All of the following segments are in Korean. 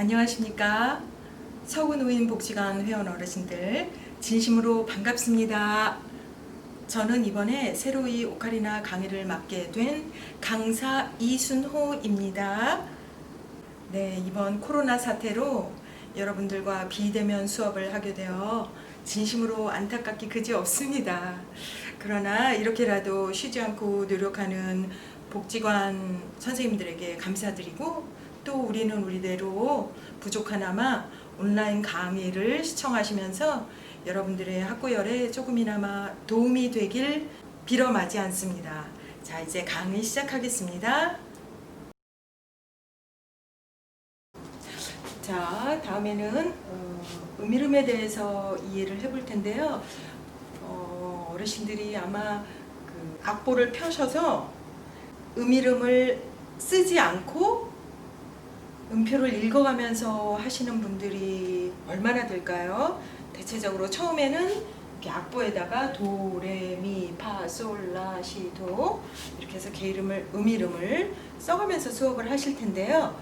안녕하십니까. 서구노인복지관 회원 어르신들 진심으로 반갑습니다. 저는 이번에 새로이 오카리나 강의를 맡게 된 강사 이순호입니다. 네, 이번 코로나 사태로 여러분들과 비대면 수업을 하게 되어 진심으로 안타깝기 그지없습니다. 그러나 이렇게라도 쉬지 않고 노력하는 복지관 선생님들에게 감사드리고, 또 우리는 우리대로 부족하나마 온라인 강의를 시청하시면서 여러분들의 학구열에 조금이나마 도움이 되길 빌어 마지 않습니다. 자, 이제 강의 시작하겠습니다. 자, 다음에는 음이름에 대해서 이해를 해볼 텐데요. 어르신들이 아마 그 악보를 펴셔서 음이름을 쓰지 않고 음표를 읽어가면서 하시는 분들이 얼마나 될까요? 대체적으로 처음에는 이렇게 악보에다가 도, 레, 미, 파, 솔, 라, 시, 도 이렇게 해서 음이름을 써가면서 수업을 하실 텐데요.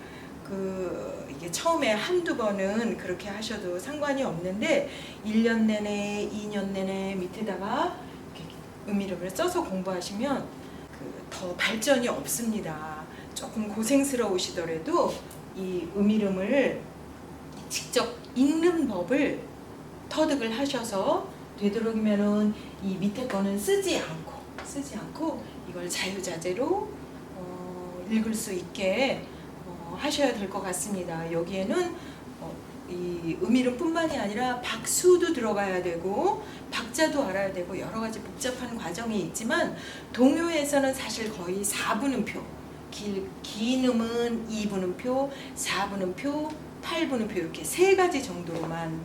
이게 처음에 한두 번은 그렇게 하셔도 상관이 없는데 1년 내내, 2년 내내 밑에다가 이렇게 음이름을 써서 공부하시면 더 발전이 없습니다. 조금 고생스러우시더라도 이 음이름을 직접 읽는 법을 터득을 하셔서 되도록이면은 이 밑에 거는 쓰지 않고 이걸 자유자재로 읽을 수 있게 하셔야 될 것 같습니다. 여기에는 이 음이름뿐만이 아니라 박수도 들어가야 되고 박자도 알아야 되고 여러 가지 복잡한 과정이 있지만 동요에서는 사실 거의 4분음표, 긴 음은 2분음표, 4분음표, 8분음표 이렇게 세 가지 정도로만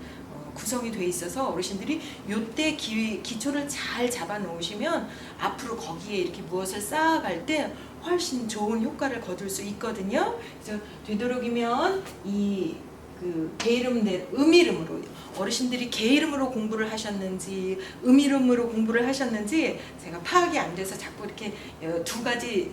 구성이 돼 있어서 어르신들이 요때 기초를 잘 잡아 놓으시면 앞으로 거기에 이렇게 무엇을 쌓아갈 때 훨씬 좋은 효과를 거둘 수 있거든요. 그래서 되도록이면 음이름으로 어르신들이 게이름으로 공부를 하셨는지 음이름으로 공부를 하셨는지 제가 파악이 안 돼서 자꾸 이렇게 두 가지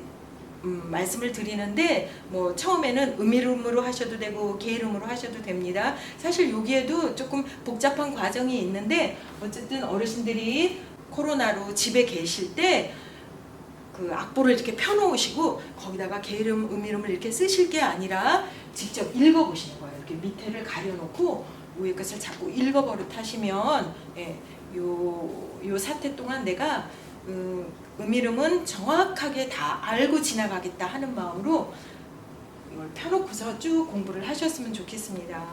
말씀을 드리는데, 뭐 처음에는 음이름으로 하셔도 되고 게이름으로 하셔도 됩니다. 사실 여기에도 조금 복잡한 과정이 있는데 어쨌든 어르신들이 코로나로 집에 계실 때 그 악보를 이렇게 펴놓으시고 거기다가 게이름, 음이름을 이렇게 쓰실 게 아니라 직접 읽어보시는 거예요. 이렇게 밑에를 가려놓고 위에 것을 자꾸 읽어버릇 하시면 요 사태 동안 내가 음이름은 정확하게 다 알고 지나가겠다 하는 마음으로 이걸 펴놓고서 쭉 공부를 하셨으면 좋겠습니다.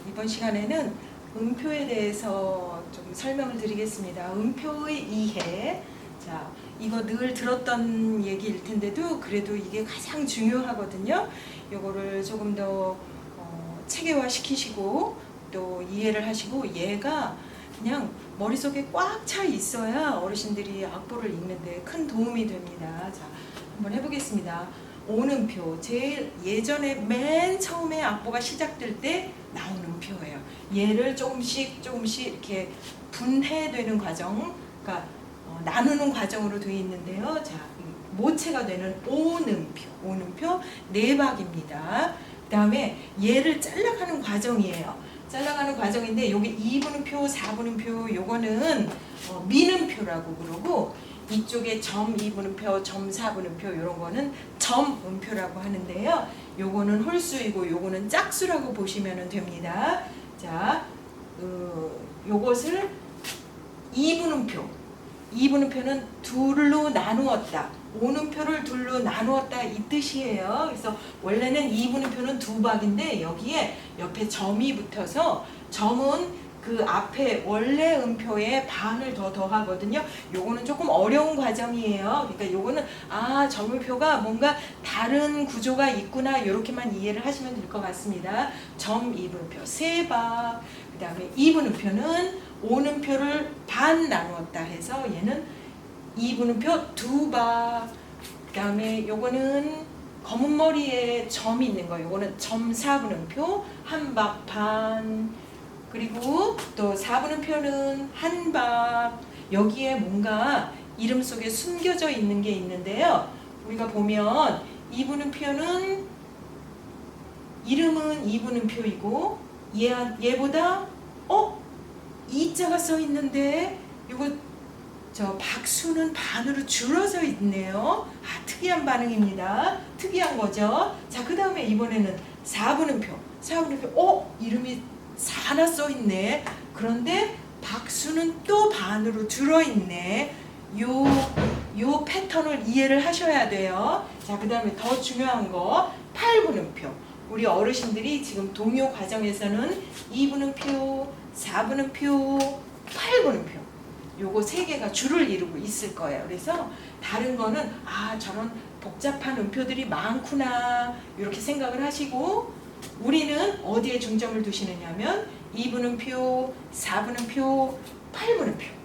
이번 시간에는 음표에 대해서 좀 설명을 드리겠습니다. 음표의 이해. 자, 이거 늘 들었던 얘기일 텐데도 그래도 이게 가장 중요하거든요. 이거를 조금 더 체계화 시키시고 또 이해를 하시고 얘가 그냥 머릿속에 꽉 차 있어야 어르신들이 악보를 읽는데 큰 도움이 됩니다. 자, 한번 해보겠습니다. 오음표, 제일 예전에 맨 처음에 악보가 시작될 때 나오는 음표예요. 얘를 조금씩 이렇게 분해되는 과정, 그러니까 나누는 과정으로 되어 있는데요. 자, 모체가 되는 오음표 네 박입니다. 그 다음에 얘를 잘라가는 과정이에요. 잘라가는 과정인데 여기 2분음표, 4분음표 요거는 민음표라고 그러고 이쪽에 점 2분음표, 점 4분음표 이런 거는 점음표라고 하는데요. 요거는 홀수이고 요거는 짝수라고 보시면 됩니다. 자, 요것을 2분음표는 둘로 나누었다. 오음표를 둘로 나누었다 이 뜻이에요. 그래서 원래는 2분음표는 두 박인데 여기에 옆에 점이 붙어서 점은 그 앞에 원래 음표에 반을 더 더하거든요. 요거는 조금 어려운 과정이에요. 그러니까 요거는 점음표가 뭔가 다른 구조가 있구나 이렇게만 이해를 하시면 될 것 같습니다. 점 2분음표 세 박, 그 다음에 2분음표는 오음표를 반 나누었다 해서 얘는 2분음표 두 박, 그 다음에 요거는 검은 머리에 점이 있는 거 요거는 점 4분음표 한 박 반, 그리고 또 4분음표는 한 박. 여기에 뭔가 이름 속에 숨겨져 있는 게 있는데요. 우리가 보면 이분음표는 이름은 이분음표이고 얘보다 이자가 써 있는데 이거 저 박수는 반으로 줄어서 있네요. 특이한 반응입니다. 특이한 거죠. 자, 그 다음에 이번에는 4분음표. 이름이 4나 써 있네. 그런데 박수는 또 반으로 줄어 있네. 요 패턴을 이해를 하셔야 돼요. 자, 그 다음에 더 중요한 거 8분음표. 우리 어르신들이 지금 동요 과정에서는 2분음표, 4분음표, 8분음표 요거 세 개가 줄을 이루고 있을 거예요. 그래서 다른 거는 저런 복잡한 음표들이 많구나 이렇게 생각을 하시고, 우리는 어디에 중점을 두시느냐면 2분음표, 4분음표, 8분음표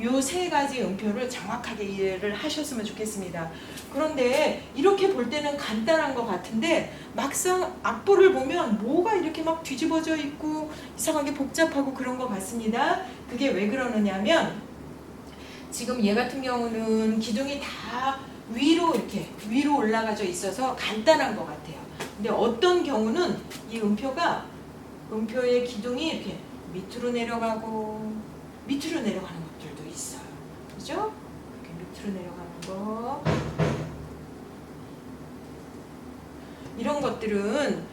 요 세 가지 음표를 정확하게 이해를 하셨으면 좋겠습니다. 그런데 이렇게 볼 때는 간단한 것 같은데 막상 악보를 보면 뭐가 이렇게 막 뒤집어져 있고 이상하게 복잡하고 그런 것 같습니다. 그게 왜 그러느냐면 지금 얘 같은 경우는 기둥이 다 위로 올라가져 있어서 간단한 것 같아요. 근데 어떤 경우는 이 음표의 기둥이 이렇게 밑으로 내려가고 밑으로 내려가는 것들도 있어요. 그죠? 이렇게 밑으로 내려가는 거. 이런 것들은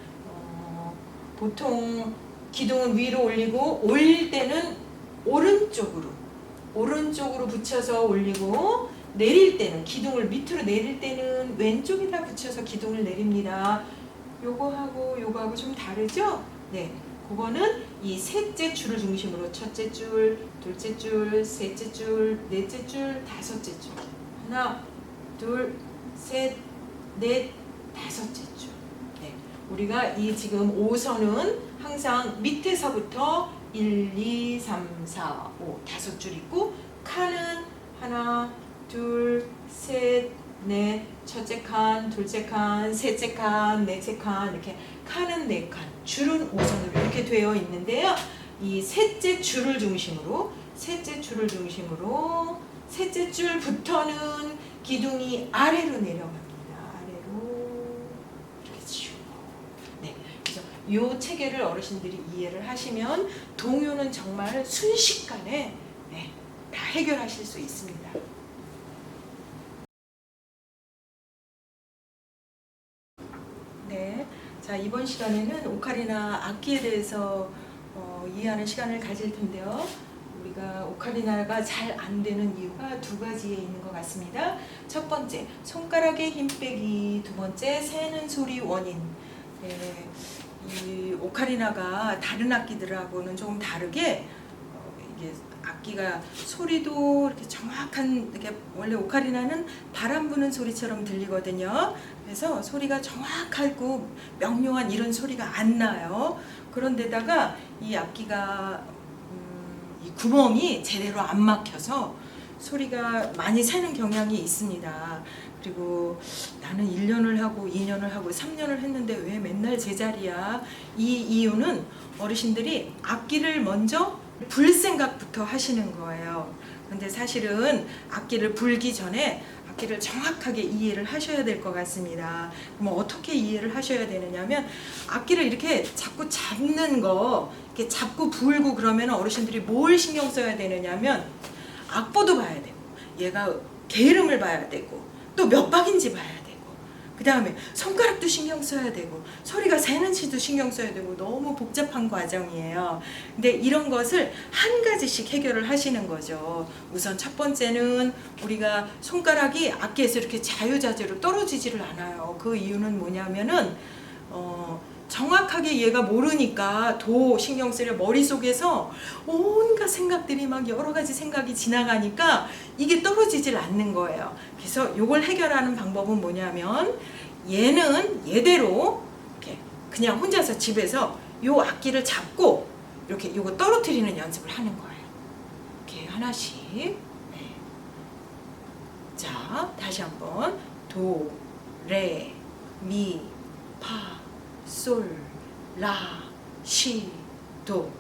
보통 기둥은 위로 올리고 올릴 때는 오른쪽으로 붙여서 올리고, 내릴 때는 기둥을 밑으로 내릴 때는 왼쪽에다 붙여서 기둥을 내립니다. 요거하고 좀 다르죠? 네. 그거는 이 셋째 줄을 중심으로 첫째 줄, 둘째 줄, 셋째 줄, 넷째 줄, 다섯째 줄. 하나, 둘, 셋, 넷, 다섯째 줄. 네. 우리가 이 지금 5선은 항상 밑에서부터 1, 2, 3, 4, 5 다섯 줄 있고, 칸은 하나, 둘, 셋, 넷, 첫째 칸, 둘째 칸, 셋째 칸, 넷째 칸, 이렇게 칸은 4칸, 줄은 5선으로 이렇게 되어 있는데요. 이 셋째 줄을 중심으로 셋째 줄부터는 기둥이 아래로 내려갑니다. 아래로 이렇게 쭉. 네, 그래서 이 체계를 어르신들이 이해를 하시면 동요는 정말 순식간에 다 해결하실 수 있습니다. 네, 자, 이번 시간에는 오카리나 악기에 대해서 이해하는 시간을 가질 텐데요. 우리가 오카리나가 잘 안 되는 이유가 두 가지에 있는 것 같습니다. 첫 번째, 손가락의 힘 빼기. 두 번째, 새는 소리 원인. 이 오카리나가 다른 악기들하고는 조금 다르게 이게 악기가 소리도 이렇게 정확한, 이렇게 원래 오카리나는 바람 부는 소리처럼 들리거든요. 그래서 소리가 정확하고 명료한 이런 소리가 안 나요. 그런데다가 이 악기가 이 구멍이 제대로 안 막혀서 소리가 많이 새는 경향이 있습니다. 그리고 나는 1년을 하고 2년을 하고 3년을 했는데 왜 맨날 제자리야? 이 이유는 어르신들이 악기를 먼저 불 생각부터 하시는 거예요. 근데 사실은 악기를 불기 전에 악기를 정확하게 이해를 하셔야 될 것 같습니다. 그럼 어떻게 이해를 하셔야 되느냐면, 악기를 이렇게 자꾸 잡는 거, 이렇게 잡고 불고 그러면 어르신들이 뭘 신경 써야 되느냐면, 악보도 봐야 되고, 얘가 게으름을 봐야 되고, 또 몇 박인지 봐야 되고, 그 다음에 손가락도 신경 써야 되고, 소리가 새는지도 신경 써야 되고, 너무 복잡한 과정이에요. 근데 이런 것을 한 가지씩 해결을 하시는 거죠. 우선 첫 번째는 우리가 손가락이 악기에서 이렇게 자유자재로 떨어지지를 않아요. 그 이유는 뭐냐면은 정확하게 얘가 모르니까 도 신경 쓰려 머릿속에서 온갖 생각들이 막 여러 가지 생각이 지나가니까 이게 떨어지질 않는 거예요. 그래서 이걸 해결하는 방법은 뭐냐면, 얘는 얘대로 이렇게 그냥 혼자서 집에서 요 악기를 잡고 이렇게 요거 떨어뜨리는 연습을 하는 거예요. 이렇게 하나씩. 네. 자, 다시 한번 도, 레, 미, 파, 솔, 라, 시, 도.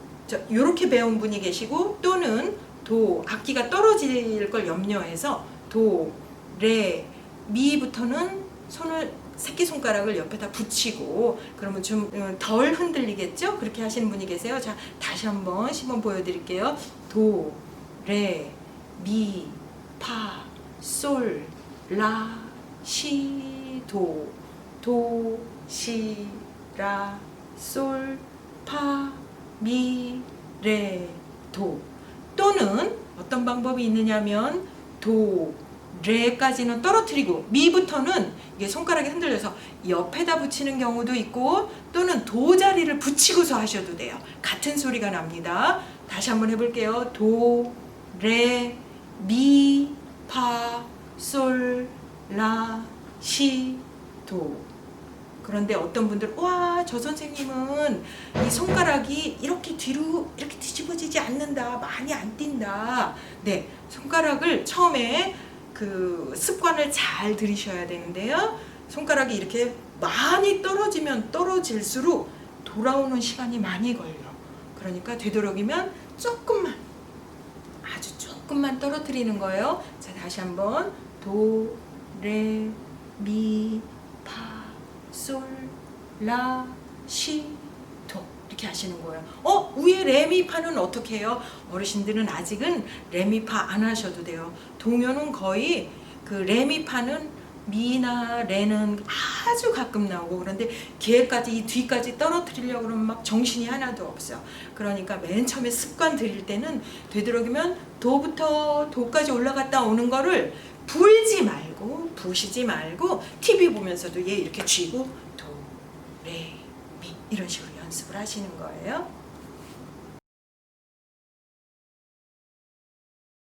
이렇게 배운 분이 계시고, 또는 도, 악기가 떨어질 걸 염려해서 도, 레, 미부터는 손을 새끼손가락을 옆에다 붙이고 그러면 좀 덜 흔들리겠죠? 그렇게 하시는 분이 계세요. 자, 다시 한번 시범 보여드릴게요. 도, 레, 미, 파, 솔, 라, 시, 도, 도, 시, 라, 솔, 파, 미, 레, 도. 또는 어떤 방법이 있느냐면 도, 레까지는 떨어뜨리고 미부터는 이게 손가락이 흔들려서 옆에다 붙이는 경우도 있고 또는 도 자리를 붙이고서 하셔도 돼요. 같은 소리가 납니다. 다시 한번 해볼게요. 도, 레, 미, 파, 솔, 라, 시, 도. 그런데 어떤 분들 와, 저 선생님은 이 손가락이 이렇게 뒤로 이렇게 뒤집어지지 않는다, 많이 안 뛴다. 네, 손가락을 처음에 그 습관을 잘 들이셔야 되는데요. 손가락이 이렇게 많이 떨어지면 떨어질수록 돌아오는 시간이 많이 걸려. 그러니까 되도록이면 조금만, 아주 조금만 떨어뜨리는 거예요. 자, 다시 한번 도, 레, 미, 파, 솔, 라, 시, 도 이렇게 하시는 거예요. 위에 레미파는 어떻게 해요? 어르신들은 아직은 레미파 안 하셔도 돼요. 동요는 거의 그 레미파는 미나 레는 아주 가끔 나오고 그런데 걔까지 이 뒤까지 떨어뜨리려고 그러면 막 정신이 하나도 없어. 그러니까 맨 처음에 습관 들일 때는 되도록이면 도부터 도까지 올라갔다 오는 거를 불지 말고 부시지 말고 TV 보면서도 얘 이렇게 쥐고 도, 레, 미 이런 식으로 연습을 하시는 거예요.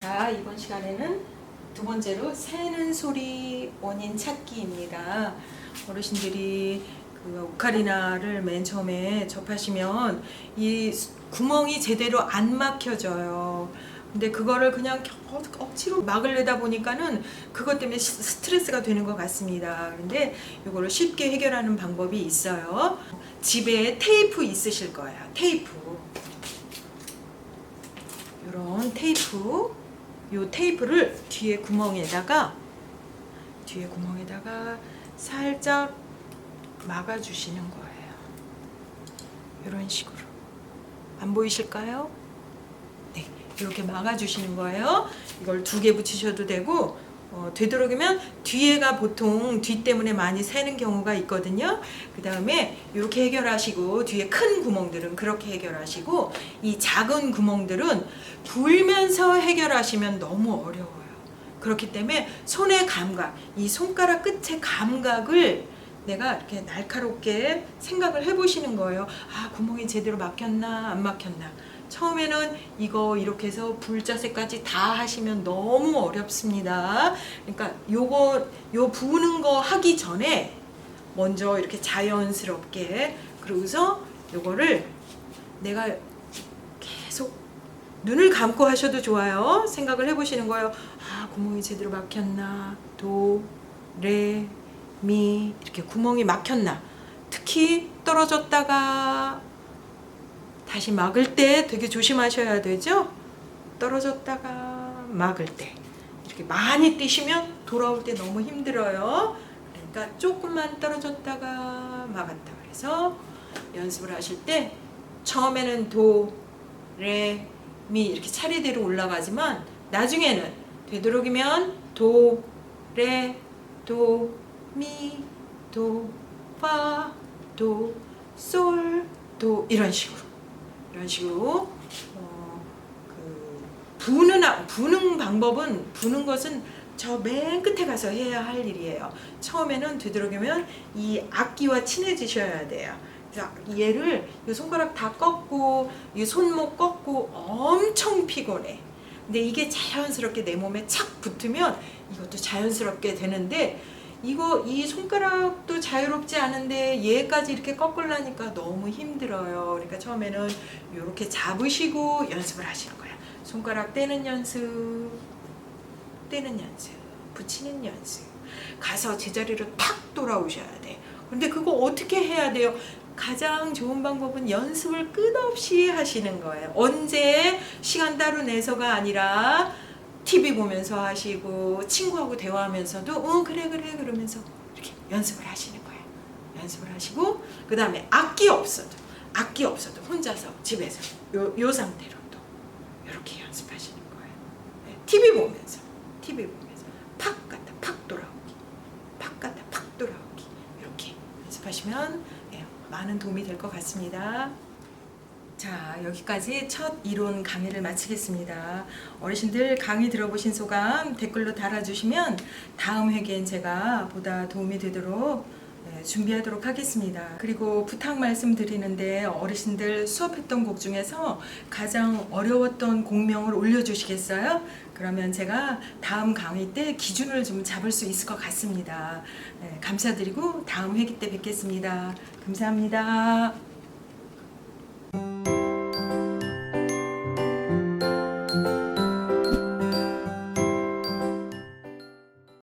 자, 이번 시간에는 두 번째로 새는 소리 원인 찾기입니다. 어르신들이 그 오카리나를 맨 처음에 접하시면 이 구멍이 제대로 안 막혀져요. 근데 그거를 그냥 억지로 막으려다 보니까는 그것 때문에 스트레스가 되는 것 같습니다. 근데 이거를 쉽게 해결하는 방법이 있어요. 집에 테이프 있으실 거예요. 테이프. 이런 테이프. 이 테이프를 뒤에 구멍에다가 살짝 막아주시는 거예요. 이런 식으로. 안 보이실까요? 네, 이렇게 막아주시는 거예요. 이걸 2개 붙이셔도 되고 되도록이면 뒤에가 보통 뒤 때문에 많이 새는 경우가 있거든요. 그 다음에 이렇게 해결하시고 뒤에 큰 구멍들은 그렇게 해결하시고 이 작은 구멍들은 불면서 해결하시면 너무 어려워요. 그렇기 때문에 손의 감각, 이 손가락 끝의 감각을 내가 이렇게 날카롭게 생각을 해보시는 거예요. 아, 구멍이 제대로 막혔나 안 막혔나. 처음에는 이거 이렇게 해서 불자세까지 다 하시면 너무 어렵습니다. 그러니까 요 부는 거 하기 전에 먼저 이렇게 자연스럽게 그러고서 요거를 내가 계속 눈을 감고 하셔도 좋아요. 생각을 해보시는 거예요. 아, 구멍이 제대로 막혔나. 도, 레, 미 이렇게 구멍이 막혔나. 특히 떨어졌다가 다시 막을 때 되게 조심하셔야 되죠. 떨어졌다가 막을 때 이렇게 많이 뛰시면 돌아올 때 너무 힘들어요. 그러니까 조금만 떨어졌다가 막았다. 그래서 연습을 하실 때 처음에는 도, 레, 미 이렇게 차례대로 올라가지만 나중에는 되도록이면 도, 레, 도, 미, 도, 파, 도, 솔, 도 이런 식으로 부는 방법은 부는 것은 저 맨 끝에 가서 해야 할 일이에요. 처음에는 되도록이면 이 악기와 친해지셔야 돼요. 그래서 얘를 이 손가락 다 꺾고 이 손목 꺾고 엄청 피곤해. 근데 이게 자연스럽게 내 몸에 착 붙으면 이것도 자연스럽게 되는데 이 손가락도 자유롭지 않은데 얘까지 이렇게 꺾으려니까 너무 힘들어요. 그러니까 처음에는 이렇게 잡으시고 연습을 하시는 거예요. 손가락 떼는 연습, 붙이는 연습. 가서 제자리로 탁 돌아오셔야 돼. 근데 그거 어떻게 해야 돼요? 가장 좋은 방법은 연습을 끝없이 하시는 거예요. 언제 시간 따로 내서가 아니라 TV 보면서 하시고 친구하고 대화하면서도 그래 그러면서 이렇게 연습을 하시는 거예요. 연습을 하시고 그 다음에 악기 없어도 혼자서 집에서 요 상태로 또 이렇게 연습하시는 거예요. 네, TV 보면서 팍 갔다 팍 돌아오기, 팍 갔다 팍 돌아오기 이렇게 연습하시면 많은 도움이 될 것 같습니다. 자, 여기까지 첫 이론 강의를 마치겠습니다. 어르신들 강의 들어보신 소감 댓글로 달아주시면 다음 회기엔 제가 보다 도움이 되도록 준비하도록 하겠습니다. 그리고 부탁 말씀드리는데 어르신들 수업했던 곡 중에서 가장 어려웠던 곡명을 올려주시겠어요? 그러면 제가 다음 강의 때 기준을 좀 잡을 수 있을 것 같습니다. 감사드리고 다음 회기 때 뵙겠습니다. 감사합니다.